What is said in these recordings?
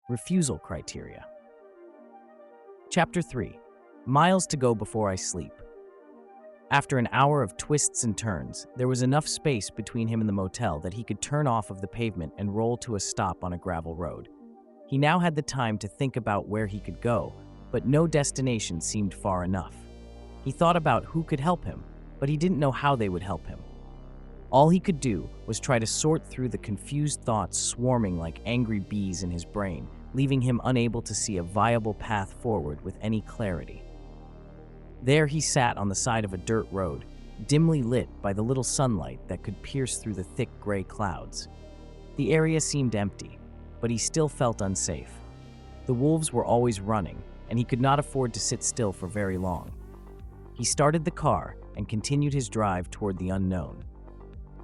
Refusal Criteria. Chapter 3. Miles to go before I sleep. After an hour of twists and turns, there was enough space between him and the motel that he could turn off of the pavement and roll to a stop on a gravel road. He now had the time to think about where he could go, but no destination seemed far enough. He thought about who could help him, but he didn't know how they would help him. All he could do was try to sort through the confused thoughts swarming like angry bees in his brain, leaving him unable to see a viable path forward with any clarity. There he sat on the side of a dirt road, dimly lit by the little sunlight that could pierce through the thick gray clouds. The area seemed empty, but he still felt unsafe. The wolves were always running, and he could not afford to sit still for very long. He started the car and continued his drive toward the unknown.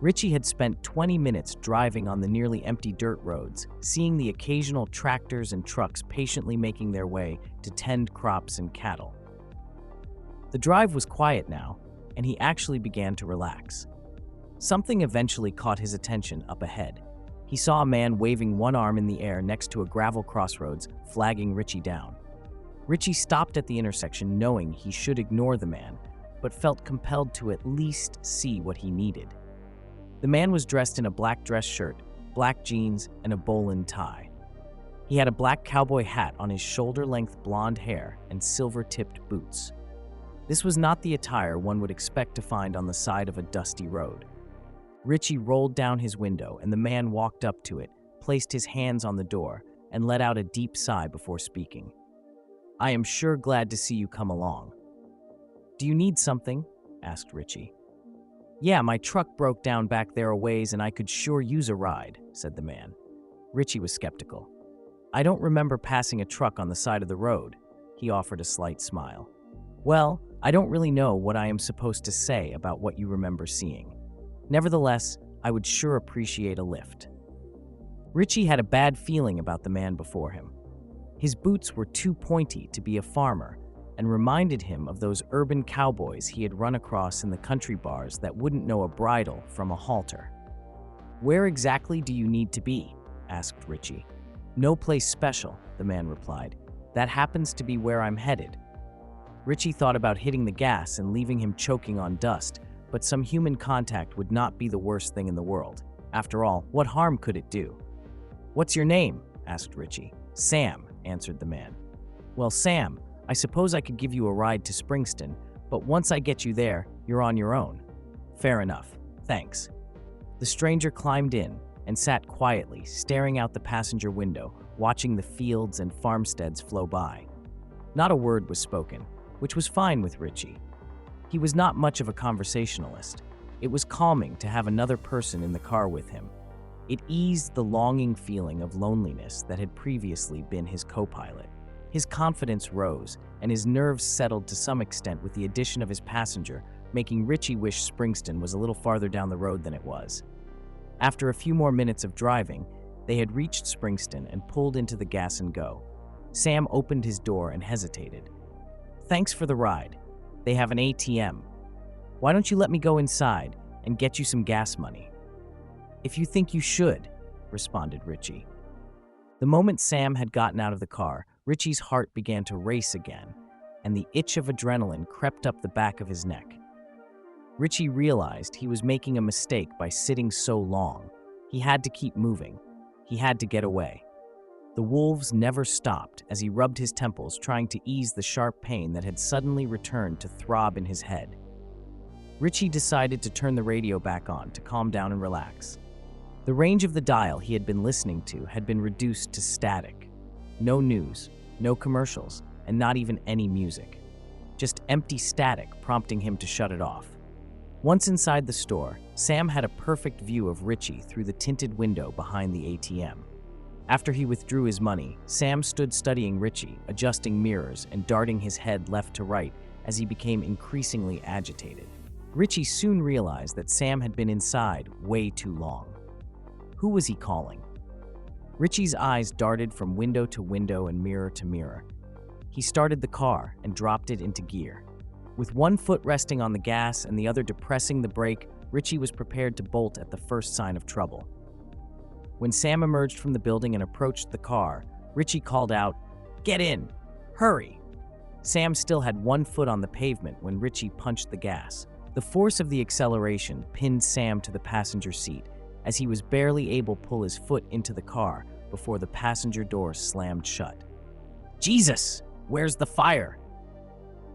Richey had spent 20 minutes driving on the nearly empty dirt roads, seeing the occasional tractors and trucks patiently making their way to tend crops and cattle. The drive was quiet now, and he actually began to relax. Something eventually caught his attention up ahead. He saw a man waving one arm in the air next to a gravel crossroads, flagging Richey down. Richey stopped at the intersection knowing he should ignore the man, but felt compelled to at least see what he needed. The man was dressed in a black dress shirt, black jeans, and a bowline tie. He had a black cowboy hat on his shoulder-length blonde hair and silver-tipped boots. This was not the attire one would expect to find on the side of a dusty road. Richey rolled down his window, and the man walked up to it, placed his hands on the door, and let out a deep sigh before speaking. "I am sure glad to see you come along." "Do you need something?" asked Richey. "Yeah, my truck broke down back there a ways and I could sure use a ride," said the man. Richey was skeptical. "I don't remember passing a truck on the side of the road." He offered a slight smile. "Well, I don't really know what I am supposed to say about what you remember seeing. Nevertheless, I would sure appreciate a lift." Richey had a bad feeling about the man before him. His boots were too pointy to be a farmer, and reminded him of those urban cowboys he had run across in the country bars that wouldn't know a bridle from a halter. "Where exactly do you need to be?" asked Richey. "No place special," the man replied. "That happens to be where I'm headed." Richey thought about hitting the gas and leaving him choking on dust, but some human contact would not be the worst thing in the world. After all, what harm could it do? "What's your name?" asked Richey. "Sam," answered the man. "Well, Sam, I suppose I could give you a ride to Springston, but once I get you there, you're on your own." "Fair enough. Thanks." The stranger climbed in and sat quietly, staring out the passenger window, watching the fields and farmsteads flow by. Not a word was spoken, which was fine with Richey. He was not much of a conversationalist. It was calming to have another person in the car with him. It eased the longing feeling of loneliness that had previously been his co-pilot. His confidence rose, and his nerves settled to some extent with the addition of his passenger, making Richey wish Springston was a little farther down the road than it was. After a few more minutes of driving, they had reached Springston and pulled into the gas and go. Sam opened his door and hesitated. "Thanks for the ride. They have an ATM. Why don't you let me go inside and get you some gas money?" "If you think you should," responded Richey. The moment Sam had gotten out of the car, Richey's heart began to race again, and the itch of adrenaline crept up the back of his neck. Richey realized he was making a mistake by sitting so long. He had to keep moving. He had to get away. The wolves never stopped as he rubbed his temples, trying to ease the sharp pain that had suddenly returned to throb in his head. Richey decided to turn the radio back on to calm down and relax. The range of the dial he had been listening to had been reduced to static. No news, no commercials, and not even any music. Just empty static, prompting him to shut it off. Once inside the store, Sam had a perfect view of Richey through the tinted window behind the ATM. After he withdrew his money, Sam stood studying Richey, adjusting mirrors and darting his head left to right as he became increasingly agitated. Richey soon realized that Sam had been inside way too long. Who was he calling? Richey's eyes darted from window to window and mirror to mirror. He started the car and dropped it into gear. With one foot resting on the gas and the other depressing the brake, Richey was prepared to bolt at the first sign of trouble. When Sam emerged from the building and approached the car, Richey called out, "Get in! Hurry!" Sam still had one foot on the pavement when Richey punched the gas. The force of the acceleration pinned Sam to the passenger seat, as he was barely able to pull his foot into the car before the passenger door slammed shut. "Jesus! Where's the fire?"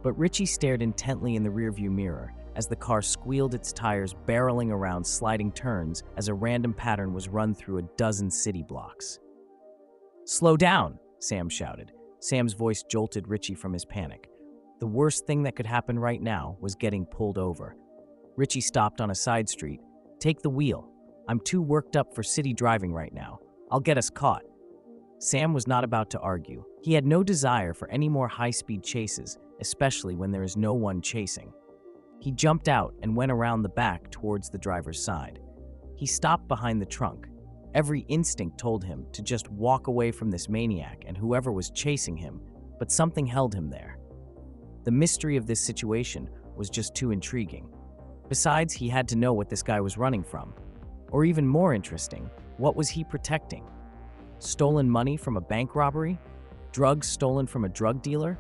But Richey stared intently in the rearview mirror as the car squealed, its tires barreling around sliding turns as a random pattern was run through a dozen city blocks. "Slow down!" Sam shouted. Sam's voice jolted Richey from his panic. The worst thing that could happen right now was getting pulled over. Richey stopped on a side street. "Take the wheel. I'm too worked up for city driving right now. I'll get us caught." Sam was not about to argue. He had no desire for any more high-speed chases, especially when there is no one chasing. He jumped out and went around the back towards the driver's side. He stopped behind the trunk. Every instinct told him to just walk away from this maniac and whoever was chasing him, but something held him there. The mystery of this situation was just too intriguing. Besides, he had to know what this guy was running from. Or even more interesting, what was he protecting? Stolen money from a bank robbery? Drugs stolen from a drug dealer?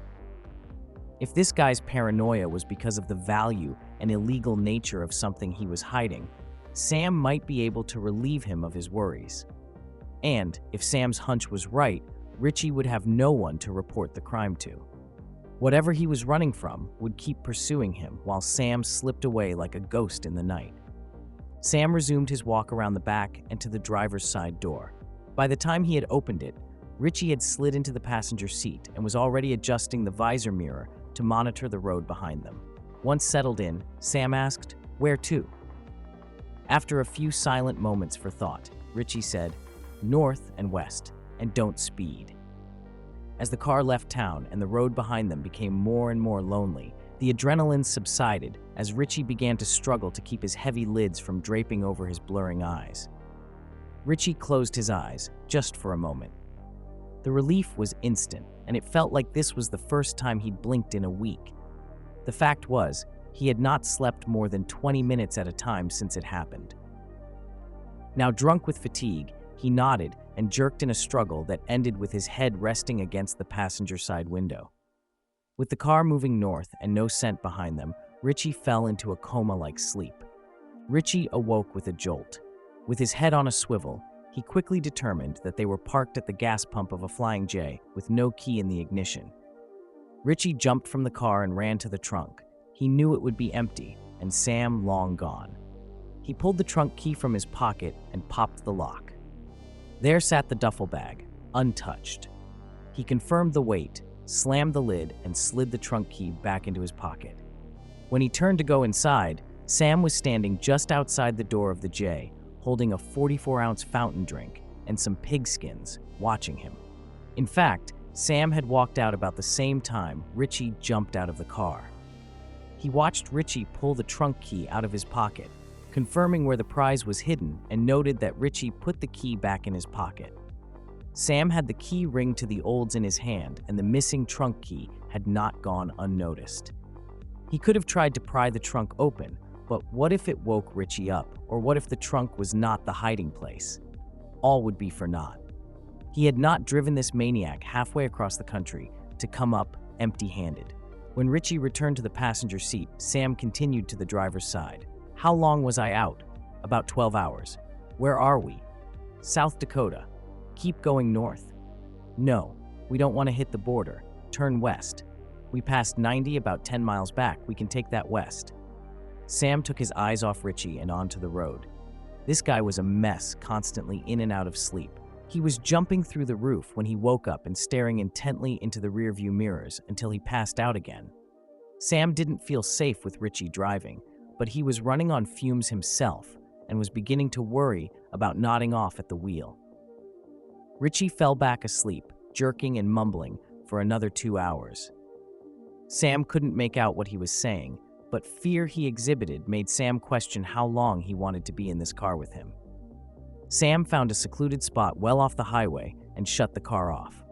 If this guy's paranoia was because of the value and illegal nature of something he was hiding, Sam might be able to relieve him of his worries. And if Sam's hunch was right, Richey would have no one to report the crime to. Whatever he was running from would keep pursuing him while Sam slipped away like a ghost in the night. Sam resumed his walk around the back and to the driver's side door. By the time he had opened it, Richey had slid into the passenger seat and was already adjusting the visor mirror to monitor the road behind them. Once settled in, Sam asked, "Where to?" After a few silent moments for thought, Richey said, "North and west, and don't speed." As the car left town and the road behind them became more and more lonely, the adrenaline subsided as Richey began to struggle to keep his heavy lids from draping over his blurring eyes. Richey closed his eyes, just for a moment. The relief was instant, and it felt like this was the first time he'd blinked in a week. The fact was, he had not slept more than 20 minutes at a time since it happened. Now drunk with fatigue, he nodded and jerked in a struggle that ended with his head resting against the passenger side window. With the car moving north and no scent behind them, Richey fell into a coma-like sleep. Richey awoke with a jolt. With his head on a swivel, he quickly determined that they were parked at the gas pump of a Flying J with no key in the ignition. Richey jumped from the car and ran to the trunk. He knew it would be empty, and Sam long gone. He pulled the trunk key from his pocket and popped the lock. There sat the duffel bag, untouched. He confirmed the weight, slammed the lid, and slid the trunk key back into his pocket. When he turned to go inside, Sam was standing just outside the door of the J, holding a 44-ounce fountain drink and some pigskins, watching him. In fact, Sam had walked out about the same time Richey jumped out of the car. He watched Richey pull the trunk key out of his pocket, confirming where the prize was hidden, and noted that Richey put the key back in his pocket. Sam had the key ring to the olds in his hand, and the missing trunk key had not gone unnoticed. He could have tried to pry the trunk open, but what if it woke Richey up, or what if the trunk was not the hiding place? All would be for naught. He had not driven this maniac halfway across the country to come up empty-handed. When Richey returned to the passenger seat, Sam continued to the driver's side. "How long was I out?" "About 12 hours. "Where are we?" "South Dakota." "Keep going north." "No, we don't want to hit the border. Turn west. We passed 90 about 10 miles back. We can take that west." Sam took his eyes off Richey and onto the road. This guy was a mess, constantly in and out of sleep. He was jumping through the roof when he woke up and staring intently into the rearview mirrors until he passed out again. Sam didn't feel safe with Richey driving, but he was running on fumes himself and was beginning to worry about nodding off at the wheel. Richey fell back asleep, jerking and mumbling for another 2 hours. Sam couldn't make out what he was saying, but fear he exhibited made Sam question how long he wanted to be in this car with him. Sam found a secluded spot well off the highway and shut the car off.